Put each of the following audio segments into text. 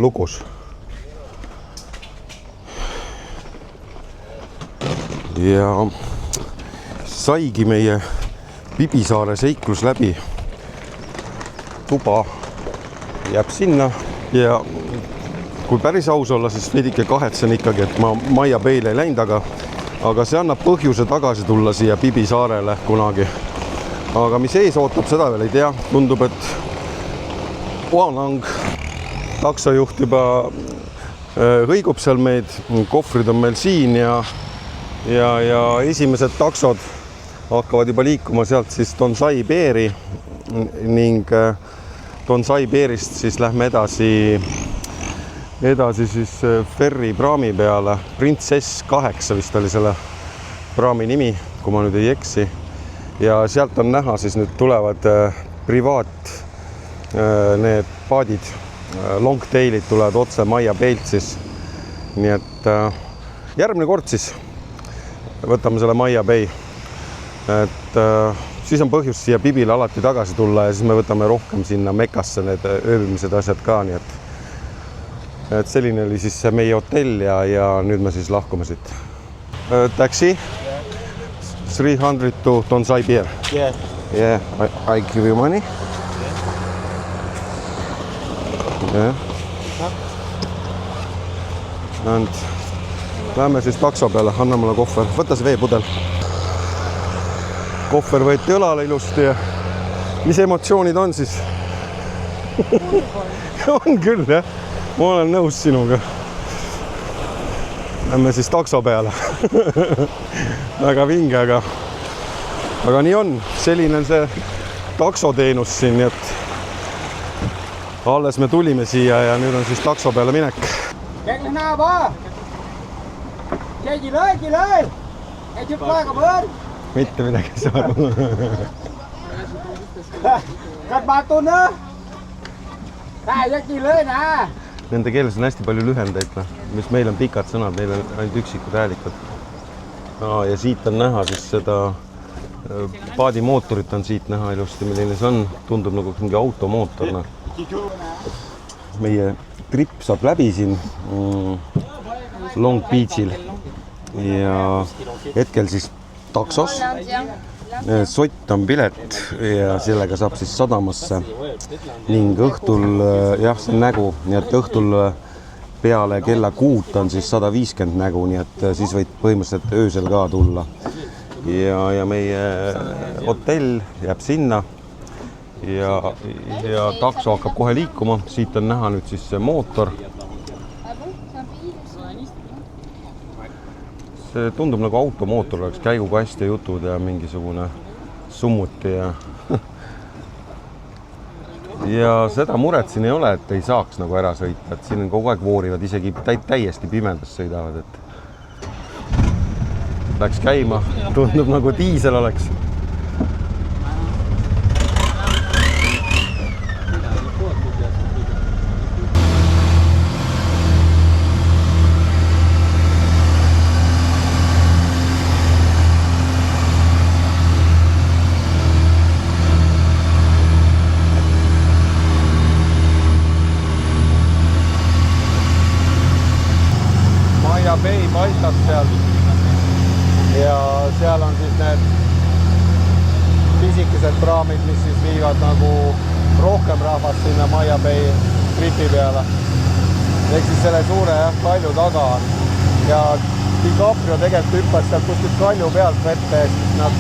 lukus. Ja saigi meie Pibisaare seiklus läbi. Tuba jääb sinna ja kui päris aus olla, siis veidike kahetsen ikkagi, et ma Maia Bay'le ei läinud, aga see annab põhjuse tagasi tulla siia Pibisaarele kunagi. Aga mis ees ootab, seda veel ei tea. Tundub, et Oanang taksojuht juba hõigub seal meid. Kohvrid on meil siin ja esimesed taksod hakkavad juba liikuma sealt siis Donsai Beeri ning Donsai Beerist siis lähme edasi siis ferri praami peale. Princess 8 vist oli selle praami nimi, kui ma nüüd ei eksi. Ja sealt on näha, siis nüüd tulevad privaat need paadid, longtailid tulevad otse Maia Bay'lt siis. Nii et järgmine kord siis võtame selle Maia Bay. Et siis on põhjus siia Pibile alati tagasi tulla ja siis me võtame rohkem sinna Mekasse need ööbimised asjad ka. Nii et selline oli siis meie hotell ja nüüd me siis lahkume siit. Taxi? 300 to Donsai Beer. Yeah. Yeah, I give you money. Yeah. And lähme siis takso peale, anna mulle kohver. Võta see veepudel. Kohver võeti õlale ilusti ja mis emotsioonid on siis? On küll, jah. Ma olen nõus sinuga. Lähme siis takso peale. Väga vinge, aga nii on. Selline on see taksoteenus siin, nii et alles me tulime siia ja nüüd on siis takso peale minek. Chạy nào ba? Chạy gì lên? Chạy chụp lại cảm ơn. Mitte midagi ei saa aru. Cắt ba tuần nữa. Tại chạy gì lên à? Nende keeles on hästi palju lühendeid, mis meil on pikad sõnad, meil on ainult üksikud häälikud. Ja siit on näha siis seda paadimootorit on siit näha ilusti, milline see on. Tundub nagu mingi automootor. Meie trip saab läbi siin Long Beachil ja hetkel siis taksos. Sott on pilet ja sellega saab siis sadamasse ning õhtul, jah, see on nägu, nii et õhtul peale kella 6 on siis 150 nägu, nii et siis võid põhimõtteliselt öösel ka tulla. Ja meie hotell jääb sinna ja takso hakkab kohe liikuma. Siit on näha nüüd siis see mootor. See tundub nagu automootor, oleks käigukast ja jutud ja mingisugune summuti ja seda muret siin ei ole, et ei saaks nagu ära sõita, et siin on kogu aeg voorivad, isegi täiesti pimedas sõidavad, et läks käima, tundub nagu diisel oleks. Bay paistab seal ja seal on siis need pisikesed praamid, mis siis viivad nagu rohkem rahvast sinna Maia Bay tripi peale. Ehk siis selle suure kalju taga on ja DiCaprio tegelikult hüppas seal kuskilt kalju pealt vette, siis nad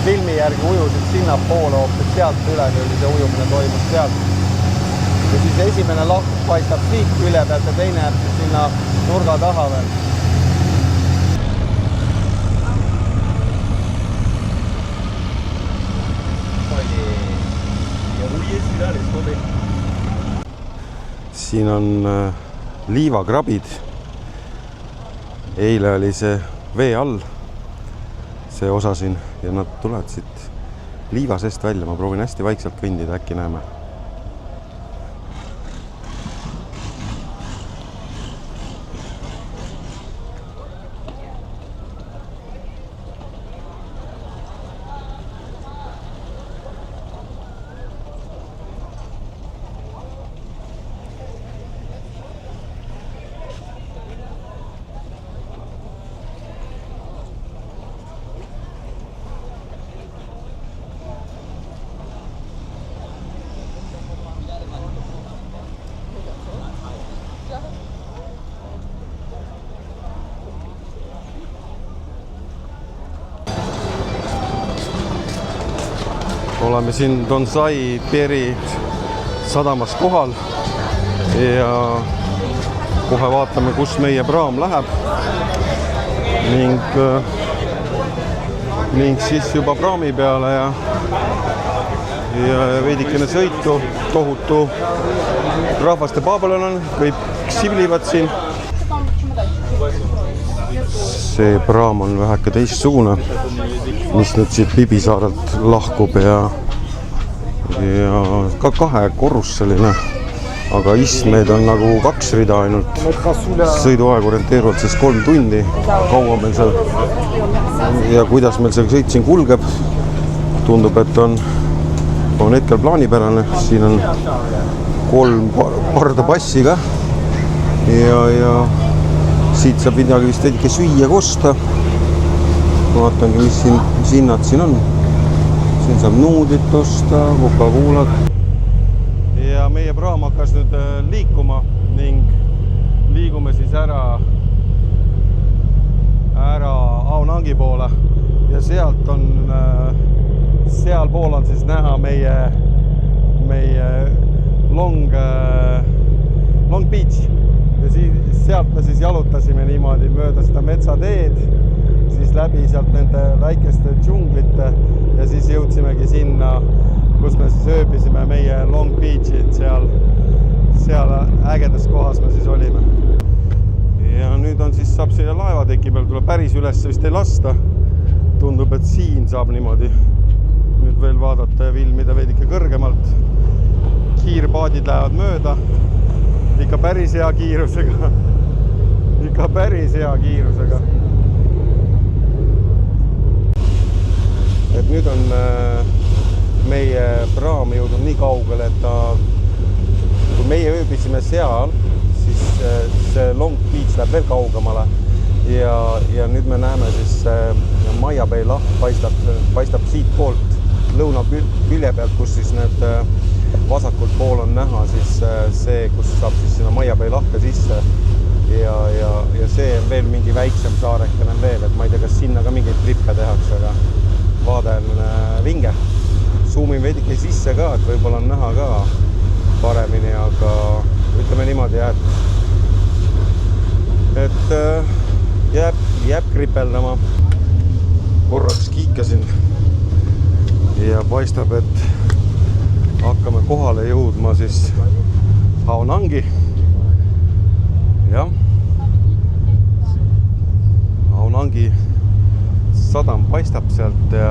filmi järgi ujusid sinna poole hoopis sealt üle, kui see ujumine toimus sealt. Ja siis esimene lahk paistab siit külje pealt ja teine jääb sinna nurga taha veel. Siin on liivakrabid. Eile oli see vee all, see osa siin ja nad tulevad siit liiva seest välja. Ma proovin hästi vaikselt kõndida, äkki näeme. oleme siin Donsai Beeri sadamas kohal ja kohe vaatame, kus meie praam läheb ning siis juba praami peale ja veidikene sõitu. Tohutu rahvaste paabel on, kõik siblivad siin. See praam on väheke teistsugune, mis nüüd siit Pibisaarelt lahkub ja ka kahekorruseline, aga istmeid on nagu 2 rida ainult. Sõiduaeg orienteeruvalt siis 3 tundi, kaua meil seal ja kuidas meil see sõit siin kulgeb. Tundub, et on hetkel plaanipärane, siin on 3 parda passi ka ja siit saab midagi vist veidike süüa kosta. Vaatangi, mis hinnad siin on. Siin saab nuudlit osta, Coca-Colat. Ja meie praam hakkas nüüd liikuma ning liigume siis ära Aonangi poole ja sealpool on siis näha meie Long Beach ja sealt me siis jalutasime niimoodi mööda seda metsateed, siis läbi sealt nende väikeste džunglite ja siis jõudsimegi sinna, kus me siis ööbisime meie Long Beachi, seal ägedas kohas me siis olime. Ja nüüd on siis, saab siia laevateki peal, tuleb päris üles vist ei lasta. Tundub, et siin saab niimoodi nüüd veel vaadata ja filmida veidike kõrgemalt. Kiirpaadid lähevad mööda, ikka päris hea kiirusega. Et nüüd on meie praam jõudnud nii kaugele, et kui meie ööbisime seal, siis see Long Beach läheb veel kaugemale ja nüüd me näeme siis Maia Bay laht paistab siit poolt lõuna külje pealt, kus siis need vasakult pool on näha siis see, kus saab siis sinna Maia Bay lahte sisse ja see on veel mingi väiksem saarekene veel, et ma ei tea, kas sinna ka mingeid trippe tehakse, aga vaade on vinge. Zoomin veidike sisse ka, et võib-olla on näha ka paremini, aga ütleme niimoodi, et jääb kripeldama. Korraks kiikasin ja paistab, et hakkame kohale jõudma siis Aonangi. Jah, Aonangi sadam paistab sealt ja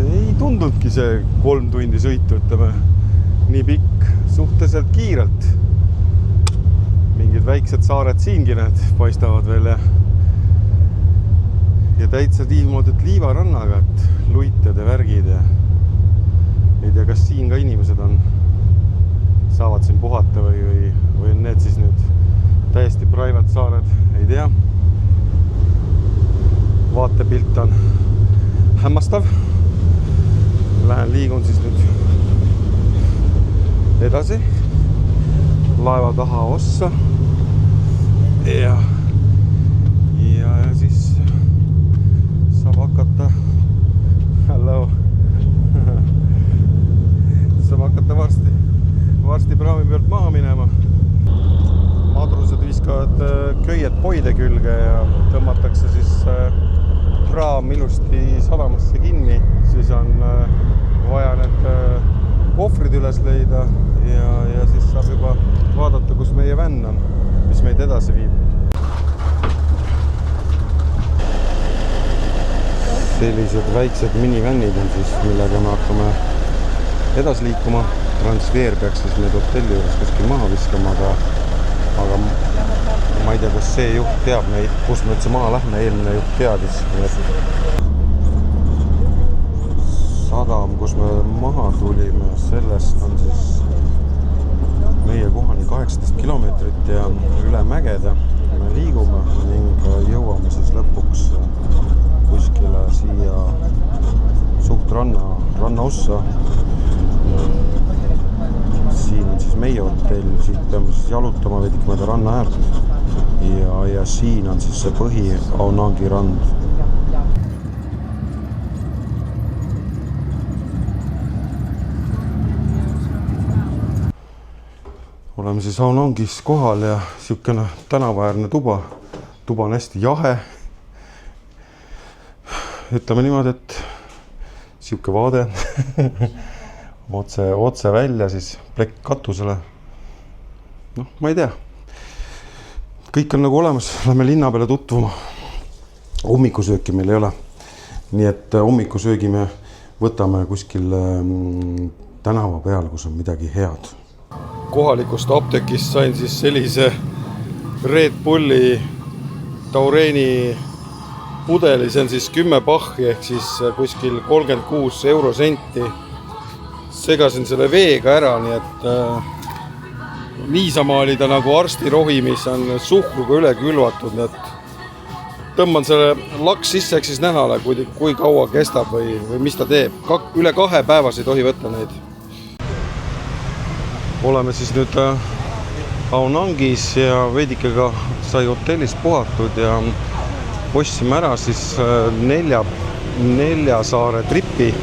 ei tundudki see 3 tundi sõitu, ütleme, nii pikk, suhteliselt kiirelt. Mingid väiksed saared siingi need paistavad veel ja täitsa niimoodi, et liivarannaga, et luitjad ja värgid ja ei tea, kas siin ka inimesed on, saavad siin puhata või on need siis nüüd täiesti private saared, ei tea. Vaatepilt on hämmastav. Liigun siis nüüd edasi laeva taha ossa ja siis saab hakata varsti praami pealt maha minema. Madrused viskavad köied poide külge ja tõmmatakse siis praam ilusti sadamasse kinni, siis on vaja need kohvrid üles leida ja siis saab juba vaadata, kus meie vänn on, mis meid edasi viib. Sellised väiksed minivännid on siis, millega me hakkame edasi liikuma. Transfer peaks siis meid hotelli juures kuskil maha viskama, aga ma ei tea, kas see juht teab meid, kus me üldse maha lähme, eelmine juht teadis. Sadam, kus me maha tulime, sellest on siis meie kohani 18 kilomeetrit ja üle mägede me liigume ning jõuame siis lõpuks kuskile siia suht rannaossa. Siin on siis meie hotell, siit peame siis jalutama veidike mööda ranna äärt ja siin on siis see põhi Aonangi rand. oleme siis Aonangis kohal ja siukene tänavaäärne tuba. Tuba on hästi jahe. Ütleme niimoodi, et siuke vaade otse välja siis plekk katusele. Noh, ma ei tea. Kõik on nagu olemas, lähme linna peale tutvuma. Hommikusööki meil ei ole. Nii et hommikusöögi me võtame kuskil tänava peal, kus on midagi head. Kohalikust apteekist sain siis sellise Red Bulli Taureeni pudeli, see on siis 10 pahhi ehk siis kuskil 36 eurosenti. Segasin selle veega ära, nii et niisama oli ta nagu arstirohi, mis on suhkruga üle külvatud. Tõmban selle laks sisse, eks siis nähale, kui kaua kestab või mis ta teeb. Üle 2 päevas ei tohi võtta neid. Oleme siis nüüd Aonangis ja veidikega sai hotellis puhatud ja ostsime ära siis 4 saare tripi,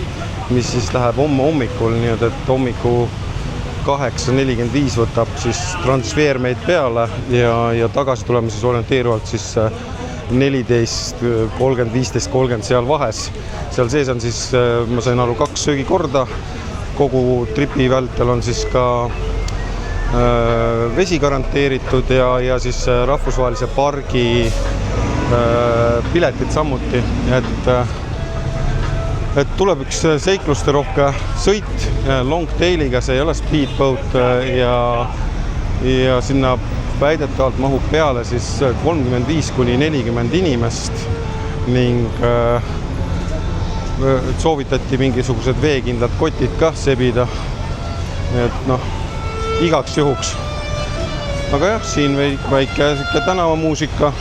mis siis läheb homme hommikul, nii et hommiku 8:45 võtab siis transfer meid peale ja tagasi tuleme siis orienteeruvalt siis 14, 30, 15, 30 seal vahes. Seal sees on siis, ma sain aru, 2 söögikorda. Kogu tripi vältel on siis ka vesi garanteeritud ja siis rahvusvahelise pargi piletid samuti. Et tuleb üks seikluste rohke sõit long tailiga, see ei ole speedboat ja sinna väidetavalt mahub peale siis 35–40 inimest ning soovitati mingisugused veekindlad kotid ka sebida. Et noh, igaks juhuks. Aga jah, siin väike tänavamuusika.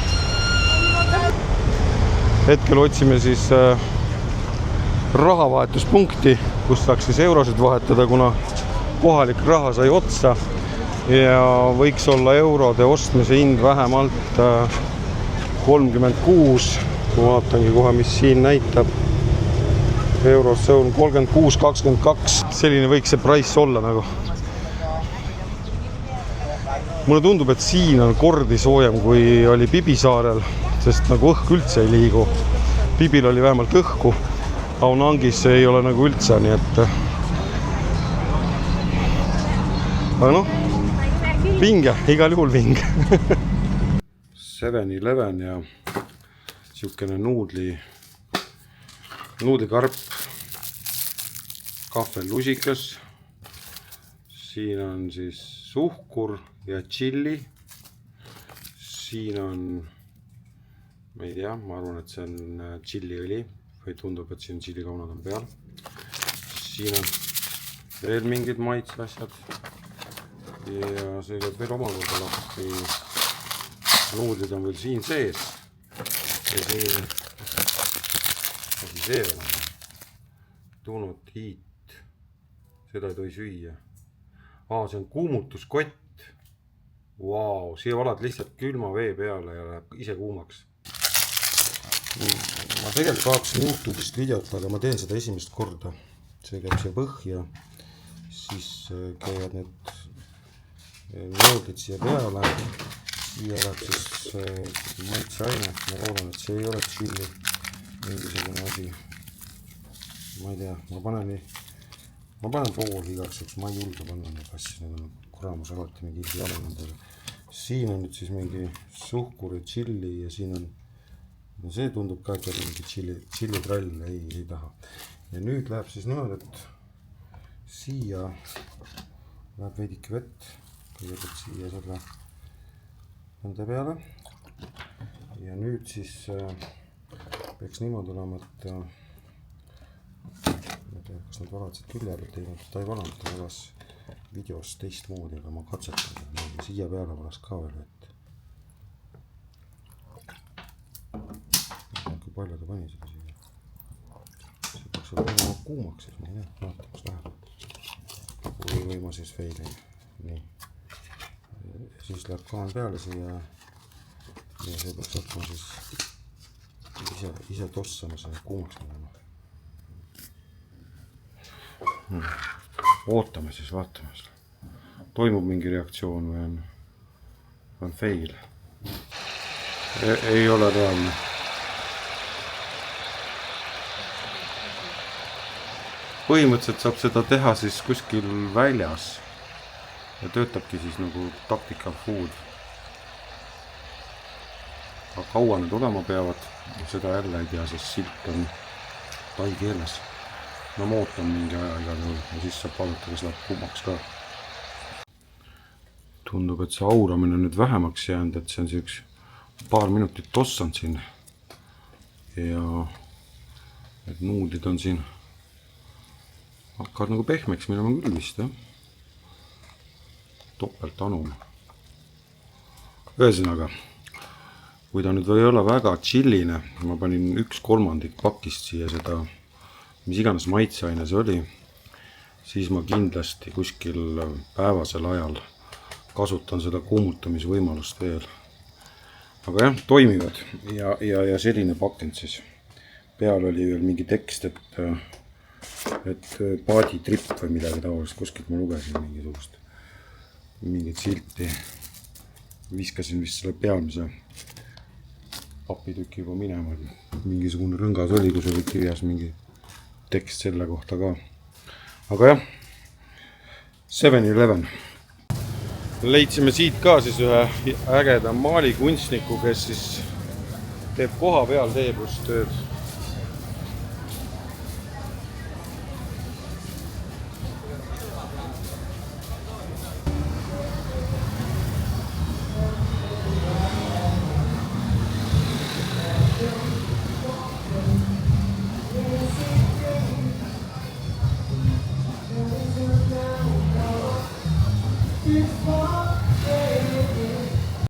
Hetkel otsime siis rahavahetuspunkti, kus saaks siis eurosid vahetada, kuna kohalik raha sai otsa ja võiks olla eurode ostmise hind vähemalt 36. Ma vaatangi kohe, mis siin näitab. Euros see on 36,22. Selline võiks see price olla nagu. Mulle tundub, et siin on kordi soojem kui oli Pibisaarel, sest nagu õhk üldse ei liigu. Pibil oli vähemalt õhku. Aonangis ei ole nagu üldse, nii et aga noh, vinge, igal juhul vinge. 7-Eleven ja siukene nuudlikarp, kahvelusikas. Siin on siis suhkur ja tšilli. Siin on, ma ei tea, ma arvan, et see on tšilliõli või tundub, et siin tšillikaunad on peal. Siin on veel mingid maitseasjad ja see läheb veel omakorda lahti. Nuudlid on veel siin sees ja siin see on do not eat, seda ei tohi süüa. See on kuumutuskott. Vau, siia valad lihtsalt külma vee peale ja läheb ise kuumaks. Ma tegelikult vaatasin YouTube'ist videot, aga ma teen seda esimest korda. See käib siia põhja, siis käivad need nuudlid siia peale. Siia läheb siis maitseaine. Ma loodan, et see ei ole tšilli. Mingisugune asi. Ma ei tea, ma panen pool igaks juhuks, ma ei julge panna neid asju, need on kuramus alati mingi jala nendele. Siin on nüüd siis mingi suhkur ja tšilli ja siin on, no see tundub ka, et mingi tšillitrall, ei taha. Ja nüüd läheb siis niimoodi, et siia läheb veidike vett, kõigepealt siia selle nende peale. Ja nüüd siis peaks niimoodi olema, et kas nad valasid külje pealt teinud, ta ei valanud, ta valas videos teistmoodi, aga ma katsetan. Siia peale valas ka veel vett. Kui palju ta pani seda siia? See peaks olema kuumaks, siis ma ei tea, vaata, kus läheb. Või ma siis veelin. Nii. Siis läheb kaan peale siia ja see peaks hakkama siis ise tossama selle kuumaks minema. Ootame siis, vaatame seda. toimub mingi reaktsioon või on fail. Ei ole reaalne. Põhimõtteliselt saab seda teha siis kuskil väljas ja töötabki siis nagu tactical food. Aga kaua need olema peavad, seda jälle ei tea, sest silt on tai keeles. No ma ootan mingi aja igal juhul ja siis saab vaadata, kas läheb kuumaks ka. Tundub, et see auramine on nüüd vähemaks jäänud, et see on üks paar minutit tossanud siin ja need nuudlid on siin hakkavad nagu pehmeks minema küll vist, jah. Topelt anum. Ühesõnaga, kui ta nüüd või olla väga chilline, ma panin 1/3 pakist siia seda, mis iganes maitseaine see oli, siis ma kindlasti kuskil päevasel ajal kasutan seda kuumutamisvõimalust veel. Aga jah, toimivad ja selline pakend siis. Peal oli veel mingi tekst, et paaditripp või midagi taolist, kuskilt ma lugesin mingit silti. Viskasin vist selle pealmise papitüki juba minema. Mingisugune rõngas oli, kus oli kirjas mingi tekst selle kohta ka. Aga jah, 7-11. Leidsime siit ka siis ühe ägeda maalikunstniku, kes siis teeb koha peal teeblust tööd.